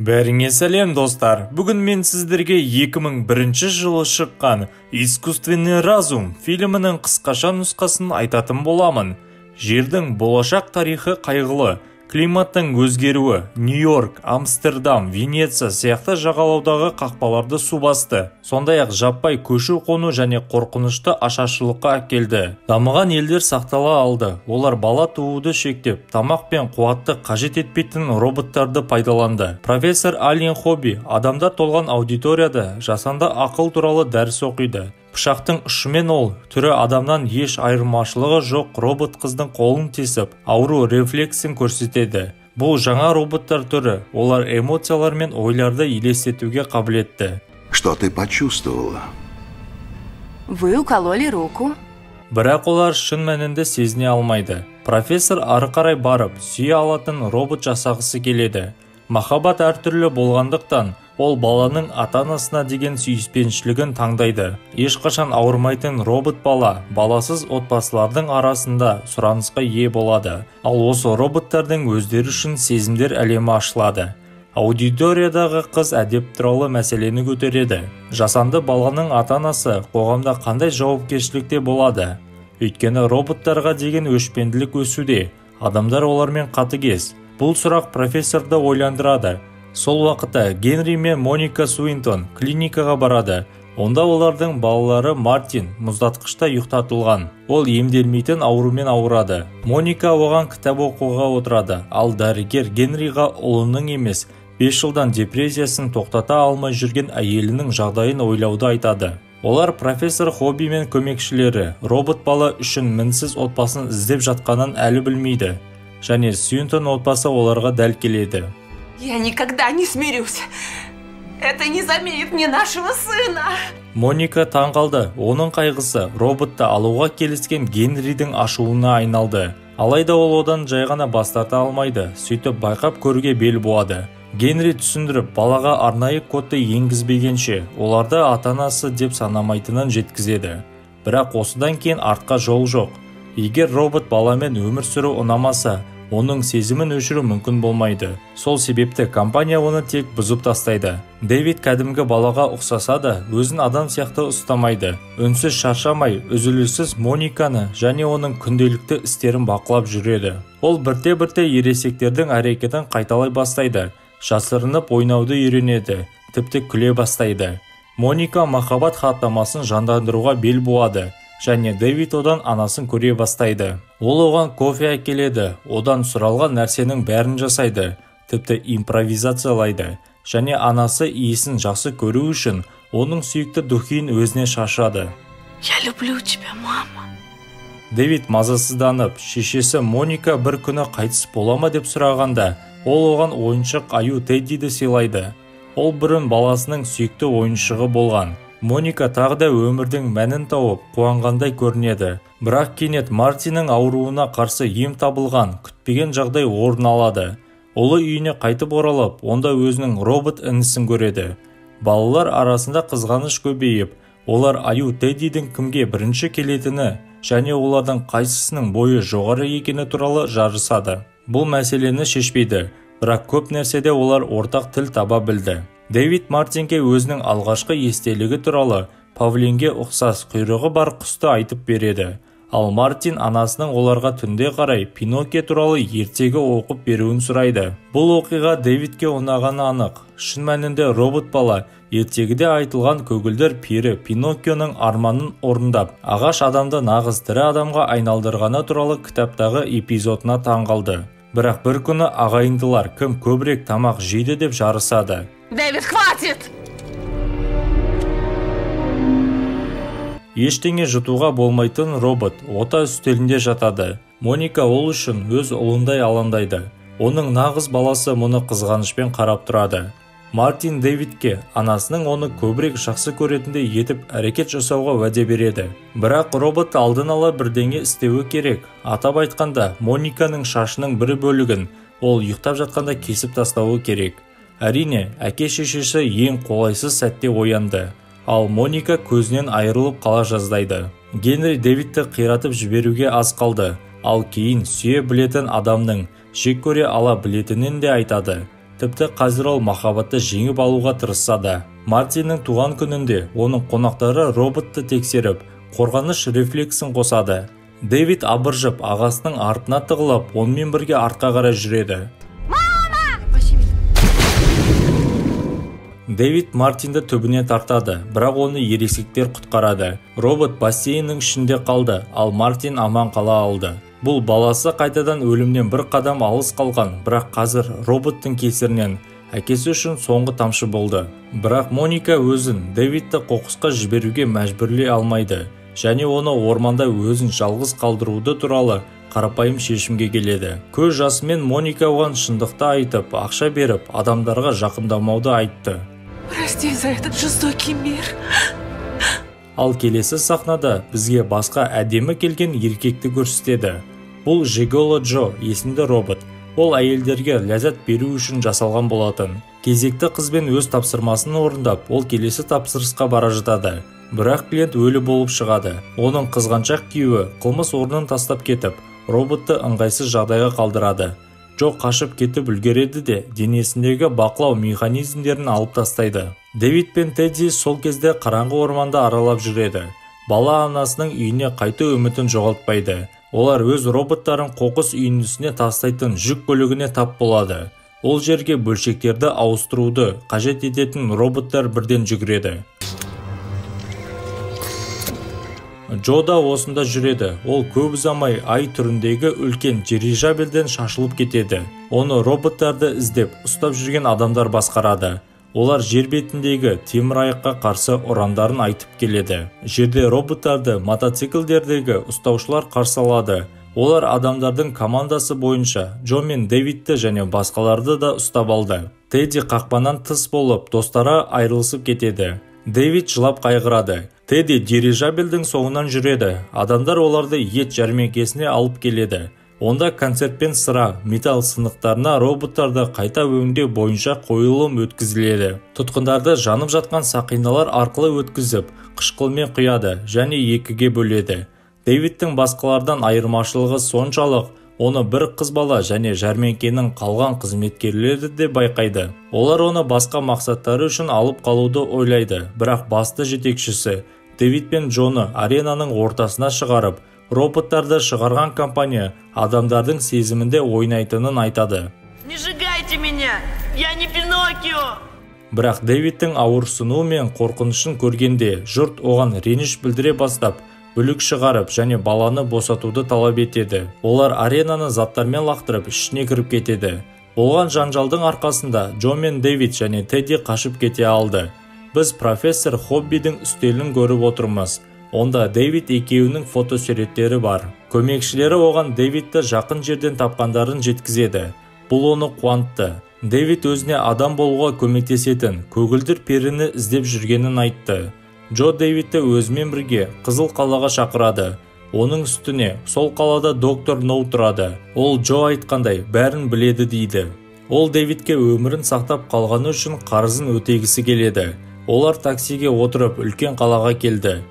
Бәріңе сәлем достар, бүгін мен сіздерге 2001 жылы шыққан «Искусственный разум» фильмінің қысқаша нұсқасын айтатын боламын. Жердің болашақ тарихы қайғылы, климаттың өзгеруі, Нью-Йорк, Амстердам, Венеция сияқты жағалаудағы қақпаларды су басты. Сондай-ақ жаппай көшу-қону және қорқынышты ашаршылыққа әкелді. Дамыған елдер сақтала алды. Олар бала тууды шектеп, тамақ пен қуатты қажет етпейтін роботтарды пайдаланды. Профессор Ален Хобби адамда толған аудиторияда жасанды ақыл туралы дәріс оқиды. Пышақтың ұшымен ол, түрі адамнан еш айырмашылығы жоқ робот қыздың қолын тесіп, ауру рефлексін көрсетеді. Бұл жаңа роботтар түрі, олар эмоциялар мен ойларды елестетуге қабілетті. Что ты почувствовала? Вы укололи руку. Бірақ олар шын мәнінде сезіне алмайды. Профессор ары қарай барып, сүйе алатын робот жасағысы келеді. Махаббат әртүрлі болғандықтан, ол баланың ата-анасына деген сүйіспеншілігін таңдайды. Ешқашан ауырмайтын робот бала, баласыз отбасылардың арасында сұранысқа ие болады. Ал осы роботтардың өздері үшін сезімдер әлемі ашылады. Аудиториядағы қыз әдеп туралы мәселені көтереді. Жасанды баланың ата-анасы қоғамда қандай жауапкершілікте болады? Өйткені роботтарға деген өшпенділік өсуде, адамдар олармен қатыгез. Бұл сұрақ профессорды ойландырады. Сол уақытта Генри мен Моника Суинтон клиникаға барады. Онда олардың балалары Мартин мұздатқышта ұйықтатылған. Ол емделмейтін аурумен ауырады. Моника оған кітап оқуға отырады. Ал дәрігер Генриға ұлының емес, 5 жылдан депрессиясын тоқтата алмай жүрген әйелінің жағдайын ойлауды айтады. Олар профессор Хобби мен көмекшілері робот бала үшін мінсіз отбасын іздеп жатқанын әлі білмейді. Және Суинтон отбасы оларға дәл келеді. Я никогда не смирюсь. Это не заменит мне нашего сына. Моника таңғалды. Оның қайғысы роботты алуға келіскен Генридің ашуына айналды. Алайда ол одан жай ғана бас тарта алмайды. Сөйтіп байқап көруге бел буады. Генри түсіндіріп, балаға арнайы кодты енгізбегенше, оларды ата-анасы деп санамайтынын жеткізеді. Бірақ осыдан кейін артқа жол жоқ. Егер робот баламен өмір сүру ұнамаса, оның сезімін өшіру мүмкін болмайды. Сол себепті компания оны тек бұзып тастайды. Дэвид кәдімгі балаға ұқсаса да, өзін адам сияқты ұстамайды. Үнсіз шаршамай, үзіліссіз Мониканы және оның күнделікті істерін бақылап жүреді. Ол бірте-бірте ересектердің әрекетін қайталай бастайды. Жасырынып ойнауды үйренеді, тіпті күле бастайды. Моника махаббат хаттамасын жандандыруға бел буады. Және Дэвид одан анасын көре бастайды. Ол оған кофе әкеледі, одан сұралған нәрсенің бәрін жасайды, тіпті импровизациялайды. Және анасы иісін жақсы көру үшін оның сүйікті духиін өзіне шашады. Я люблю тебя, мама. Дэвид мазасызданып, шешесі Моника бір күні қайтыс бола ма деп сұрағанда, ол оған ойыншық аю Теддиді сыйлайды. Ол бұрын баласының сүйікті ойыншығы болған. Моника тағы да өмірдің мәнін тауып, қуанғандай көрінеді. Бірақ кенет Мартиннің ауруына қарсы ем табылған, күтпеген жағдай орын алады. Олы үйіне қайтып оралып, онда өзінің робот інісін көреді. Балалар арасында қызғаныш көбейіп, олар аю Теддидің кімге бірінші келетіні және олардың қайсысының бойы жоғары екені туралы жарысады. Бұл мәселені шешпейді, бірақ көп нәрседе олар ортақ тіл таба білді. Дэвид Мартинге өзінің алғашқы естелігі туралы павлинге ұқсас құйрығы бар құсты айтып береді. Ал Мартин анасының оларға түнде қарай Пиноккио туралы ертегі оқып беруін сұрайды. Бұл оқиға Дэвидке ұнағаны анық. Шын мәнінде робот бала ертегіде айтылған көгілдір пері Пиноккионың арманын орындап, ағаш адамды нағыз тірі адамға айналдырғаны туралы кітаптағы эпизодына таңғалды. Бірақ бір күні ағайындылар кім көбірек тамақ жейді деп жарысады. Дэвид, хватит! Ештеңе жұтуға болмайтын робот ота үстелінде жатады. Моника ол үшін өз ұлындай алаңдайды. Оның нағыз баласы мұны қызғанышпен қарап тұрады. Мартин Дэвидке анасының оны көбірек жақсы көретіндей етіп әрекет жасауға уәде береді. Бірақ робот алдын ала бірдеңе істеуі керек. Атап айтқанда, Мониканың шашының бір бөлігін ол ұйықтап жатқанда кесіп тастауы керек. Әрине, әке-шешесі ең қолайсыз сәтте оянды. Ал Моника көзінен айырылып қала жаздайды. Генри Дэвидті қиратып жіберуге аз қалды. Ал кейін сүйе білетін адамның жек көре ала білетінін де айтады. Тіпті қазір ол махаббатты жеңіп алуға тырысса да. Мартиннің туған күнінде оның қонақтары роботты тексеріп, қорғаныш рефлексін қосады. Дэвид абыржып ағасының артына тығылып, онымен бірге артқа қарай жүреді. Дэвид Мартинді түбіне тартады, бірақ оны ересектер құтқарады. Робот бассейннің ішінде қалды, ал Мартин аман қала алды. Бұл баласы қайтадан өлімнен бір қадам алыс қалған, бірақ қазір роботтың кесірінен әкесі үшін соңғы тамшы болды. Бірақ Моника өзін Дэвидті қоқысқа жіберуге мәжбүрлей алмайды, және оны орманда өзін жалғыз қалдыруды туралы қарапайым шешімге келеді. Көз жасымен Моника оған шындықты айтып, ақша беріп, адамдарға жақындамауды айтты. Прости за этот жестокий мир. Ал келесі сахнада бізге басқа әдемі келген еркекті көрсетеді. Бұл Жиголо Джо есімді робот. Ол әйелдерге ләззат беру үшін жасалған болатын. Кезекті қызбен өз тапсырмасын орындап, ол келесі тапсырысқа бара жатады. Бірақ клиент өлі болып шығады. Оның қызғаншақ күйеуі қылмыс орнын тастап кетіп, роботты ыңғайсыз жағдайға қалдырады. Джо қашып кетіп үлгереді де, денесіндегі бақылау механизмдерін алып тастайды. Дэвид пен Тедди сол кезде қараңғы орманда аралап жүреді. Бала анасының үйіне қайту үмітін жоғалтпайды. Олар өз роботтарын қоқыс үйіндісіне тастайтын жүк көлігіне тап болады. Ол жерге бөлшектерді ауыстыруды қажет ететін роботтар бірден жүгіреді. Джо да осында жүреді. Ол көп ұзамай ай түріндегі үлкен дирижабельден шашылып кетеді. Оны роботтарды іздеп, ұстап жүрген адамдар басқарады. Олар жер бетіндегі темір аяққа қарсы ұрандарын айтып келеді. Жерде роботтарды мотоциклдердегі ұстаушылар қарсы алады. Олар адамдардың командасы бойынша Джо мен Дэвидті және басқаларды да ұстап алды. Тедди қақпанан тыс болып, достары айырылысып кетеді. Дэвид жылап қайғырады. Тедди дирижабельдің соңынан жүреді. Адамдар оларды ет жәрмеңкесіне алып келеді. Онда концерт пен сыра, металл сынықтарына роботтарды қайта өңдеу бойынша қойылым өткізіледі. Тұтқындарды жанып жатқан сақиналар арқылы өткізіп, қышқылмен құяды және екіге бөледі. Дэвидтің басқалардан айырмашылығы соншалық, оны бір қыз бала және жәрмеңкенің қалған қызметкерлері де байқайды. Олар оны басқа мақсаттары үшін алып қалуды ойлайды, бірақ басты жетекшісі Дэвид пен Джоны аренаның ортасына шығарып, роботтарды шығарған компания адамдардың сезімінде ойнайтынын айтады. Не сжигайте меня! Я не Пиноккио! Бірақ Дэвидтің ауырсынуы мен қорқынышын көргенде, жұрт оған реніш білдіре бастап, бүлік шығарып және баланы босатуды талап етеді. Олар аренаны заттармен лақтырып, ішіне кіріп кетеді. Болған жанжалдың арқасында Джо мен Дэвид және Тедди қашып кете алды. Біз профессор Хоббидің үстелін көріп отырмыз. Онда Дэвид екеуінің фотосуреттері бар. Көмекшілері оған Дэвидті жақын жерден тапқандарын жеткізеді. Бұл оны қуантты. Дэвид өзіне адам болуға көмектесетін көгілдір періні іздеп жүргенін айтты. Джо Дэвидті өзімен бірге Қызыл қалаға шақырады. Оның үстіне сол қалада доктор Ноу тұрады. Ол Джо айтқандай бәрін біледі дейді. Ол Дэвидке өмірін сақтап қалғаны үшін қарызын өтегісі келеді. Олар таксиге отырып үлкен қалаға келді.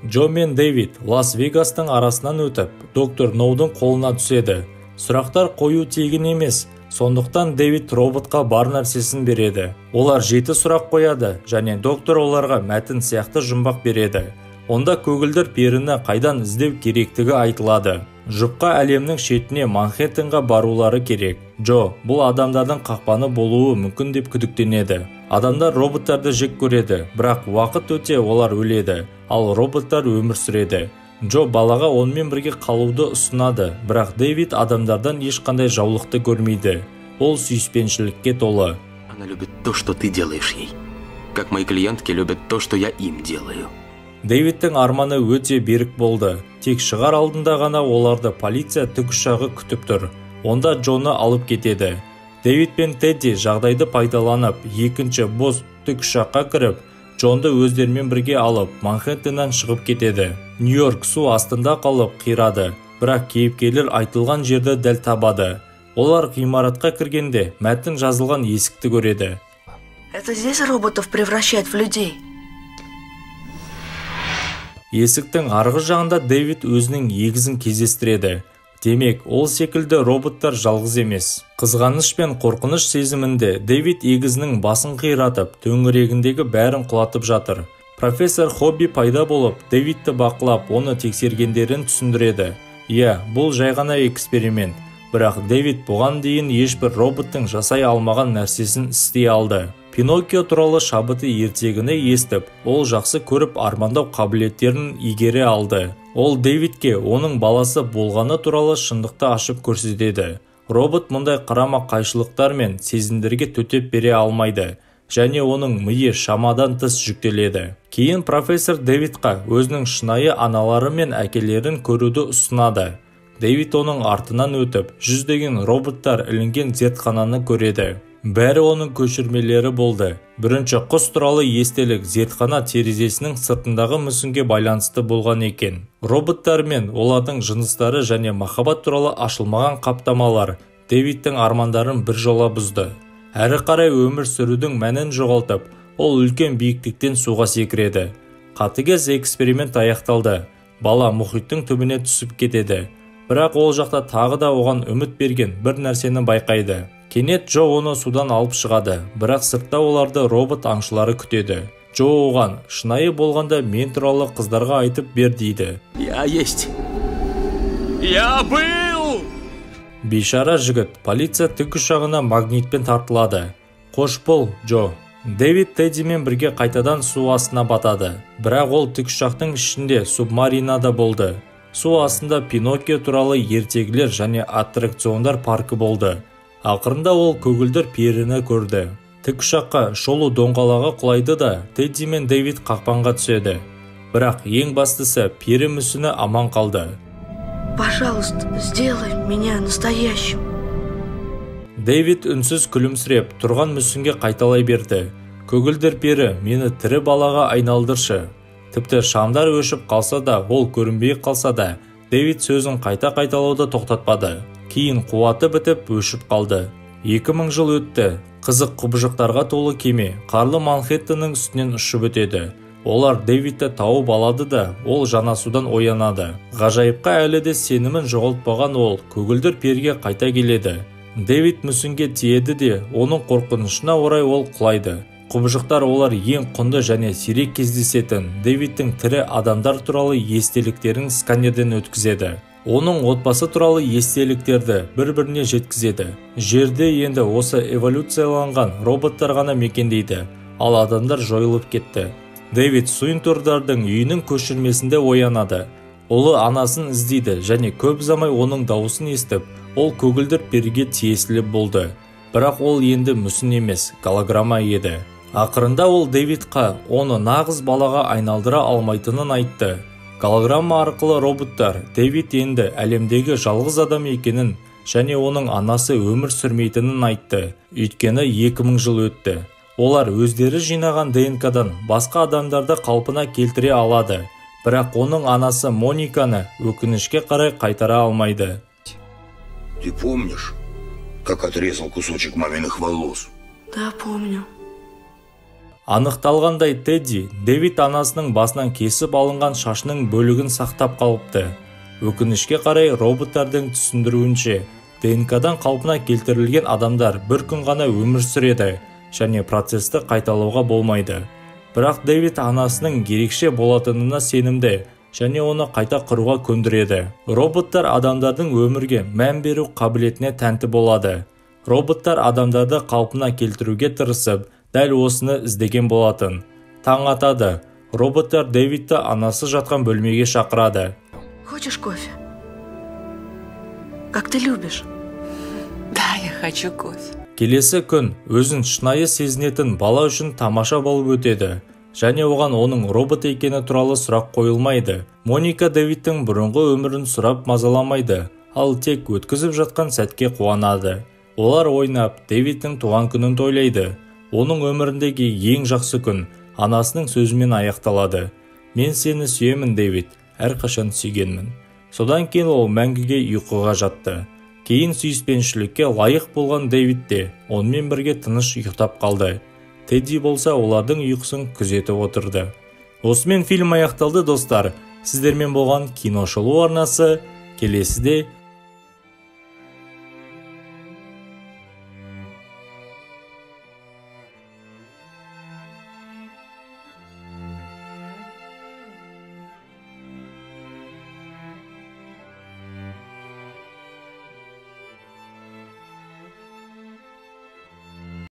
Джо мен Дэвид Лас-Вегастың арасынан өтіп, доктор Ноудың қолына түседі. Сұрақтар қою тегін емес, сондықтан Дэвид роботқа бар нәрсесін береді. Олар 7 сұрақ қояды, және доктор оларға мәтін сияқты жұмбақ береді. Онда көгілдір періні қайдан іздеу керектігі айтылады. Жұпқа әлемнің шетіне Манхэттенға барулары керек. Джо, бұл адамдардың қақпаны болуы мүмкін деп күдіктенеді. Адамдар роботтарды жек көреді, бірақ уақыт өте олар өледі, ал роботтар өмір сүреді. Джо балаға онымен бірге қалуды ұсынады, бірақ Дэвид адамдардан ешқандай жаулықты көрмейді. Ол сүйіспеншілікке толы. Она любит то, что ты делаешь ей. Как мои клиентки любят то, что я им делаю. Дэвидтің арманы өте берік болды. Тек шығар алдында ғана оларды полиция тікұшағы күтіп тұр. Онда Джоны алып кетеді. Дэвид пен Тедди жағдайды пайдаланып, екінші бос тікұшаққа кіріп, Джонды өздерімен бірге алып, Манхэттеннан шығып кетеді. Нью-Йорк су астында қалып қирады, бірақ кейіпкерлер айтылған жерді дәл табады. Олар ғимаратқа кіргенде мәтін жазылған есікті көреді. Это здесь роботов превращают в людей? Есіктің арғы жағында Дэвид өзінің егізін кездестіреді. Демек, ол секілді роботтар жалғыз емес. Қызғаныш пен қорқыныш сезімінде Дэвид егізінің басын қиратып, төңірегіндегі бәрін құлатып жатыр. Профессор Хобби пайда болып, Дэвидті бақылап, оны тексергендерін түсіндіреді. Иә, бұл жай ғана эксперимент. Бірақ Дэвид бұған дейін ешбір роботтың жасай алмаған нәрсесін істей алды. Пиноккио туралы шабыты ертегіні естіп, ол жақсы көріп армандау қабілеттерін игере алды. Ол Дэвидке оның баласы болғаны туралы шындықты ашып көрсетеді. Робот мұндай қарама қайшылықтар мен сезімдерге төтеп бере алмайды, және оның миы шамадан тыс жүктеледі. Кейін профессор Дэвидқа өзінің шынайы аналары мен әкелерін көруді ұсынады. Дэвид оның артынан өтіп, жүздеген роботтар ілінген зертхананы көреді. Бәрі оның көшірмелері болды. Бірінші құс туралы естелік зертхана терезесінің сыртындағы мүсінге байланысты болған екен. Роботтар мен олардың жыныстары және махаббат туралы ашылмаған қаптамалар Дэвидтің армандарын бір жола бұзды. Әрі қарай өмір сүрудің мәнін жоғалтып, ол үлкен биіктіктен суға секіреді. Қатыгез эксперимент аяқталды. Бала мұхиттың түбіне түсіп кетеді. Бірақ ол жақта тағы да оған үміт берген бір нәрсені байқайды. Кенет Джо оны судан алып шығады, бірақ сыртта оларды робот аңшылары күтеді. Джо оған, шынайы болғанда мен туралы қыздарға айтып бер дейді. Я есть. Я был! Бейшара жігіт полиция тікұшағына магнитпен тартылады. Қош бол, Джо. Дэвид Теддимен бірге қайтадан су астына батады. Бірақ ол тікұшақтың ішінде субмаринада болды. Су астында Пиноккио туралы ертегілер және аттракциондар паркі болды. Ақырында ол көгілдір періні көрді. Тікұшаққа шолу доңғалағы құлайды да, Тедди мен Дэвид қақпанға түседі. Бірақ ең бастысы пері мүсіні аман қалды. Пожалуйста, сделай меня настоящим. Дэвид үнсіз күлімсіреп, тұрған мүсінге қайталай берді. Көгілдір пері, мені тірі балаға айналдыршы. Тіпті шамдар өшіп қалса да, ол көрінбей қалса да, Дэвид сөзін қайталауды тоқтатпады. Кейін қуаты бітіп өшіп қалды. 2000 жыл өтті. Қызық құбыжықтарға толы кеме қарлы Манхэттеннің үстінен ұшып өтеді. Олар Дэвидті тауып алады да, ол жанасудан оянады. Ғажайыпқа әлі де сенімін жоғалтпаған ол көгілдір перге қайта келеді. Дэвид мүсінге тиеді де, оның қорқынышына орай ол құлайды. Құбыжықтар олар ең құнды және сирек кездесетін Дэвидтің тірі адамдар туралы естеліктерін сканерден өткізеді. Оның отбасы туралы естеліктерді бір-біріне жеткізеді. Жерде енді осы эволюцияланған роботтар ғана мекендейді, ал адамдар жойылып кетті. Дэвид Суинтурдардың үйінің көшірмесінде оянады. Ұлы анасын іздейді және көп замай оның дауысын естіп, ол көгілдір перге тиесілі болды. Бірақ ол енді мүсін емес, голограмма еді. Ақырында ол Дэвидқа оны нағыз балаға айналдыра алмайтынын айтты. Голограмма арқылы роботтар Дэвид енді әлемдегі жалғыз адам екенін және оның анасы өмір сүрмейтінін айтты. Өйткені 2000 жыл өтті. Олар өздері жинаған ДНК-дан басқа адамдарды қалпына келтіре алады. Бірақ оның анасы Мониканы өкінішке қарай қайтара алмайды. Ты помнишь, как отрезал кусочек маминых волос? Да, помню. Анықталғандай Тедди, Дэвид анасының басынан кесіп алынған шашының бөлігін сақтап қалыпты. Өкінішке қарай роботтардың түсіндіруінше, ДНК-дан қалпына келтірілген адамдар бір күн ғана өмір сүреді, және процесті қайталауға болмайды. Бірақ Дэвид анасының ерекше болатынына сенімді, және оны қайта құруға көндіреді. Роботтар адамдардың өмірге мән беру қабілетіне тәнті болады. Роботтар адамдарды қалпына келтіруге тырысып, дәл осыны іздеген болатын. Таң атады. Роботтар Дэвидті анасы жатқан бөлмеге шақырады. Хочешь кофе? Как ты любишь? Да, я хочу кофе. Келесі күн өзін шынайы сезінетін бала үшін тамаша болып өтеді. Және оған оның робот екені туралы сұрақ қойылмайды. Моника Дэвидтің бұрынғы өмірін сұрап мазаламайды, ал тек өткізіп жатқан сәтке қуанады. Олар ойнап, Дэвидтің туған күнін тойлайды. Оның өміріндегі ең жақсы күн анасының сөзімен аяқталады. Мен сені сүйемін, Дэвид, әрқашан сүйгенмін. Содан кейін ол мәңгіге ұйқыға жатты. Кейін сүйіспеншілікке лайық болған Дэвид те онымен бірге тыныш ұйықтап қалды. Тедди болса олардың ұйқысын күзетіп отырды. Осымен фильм аяқталды, достар. Сіздермен болған киношолу арнасы келесіде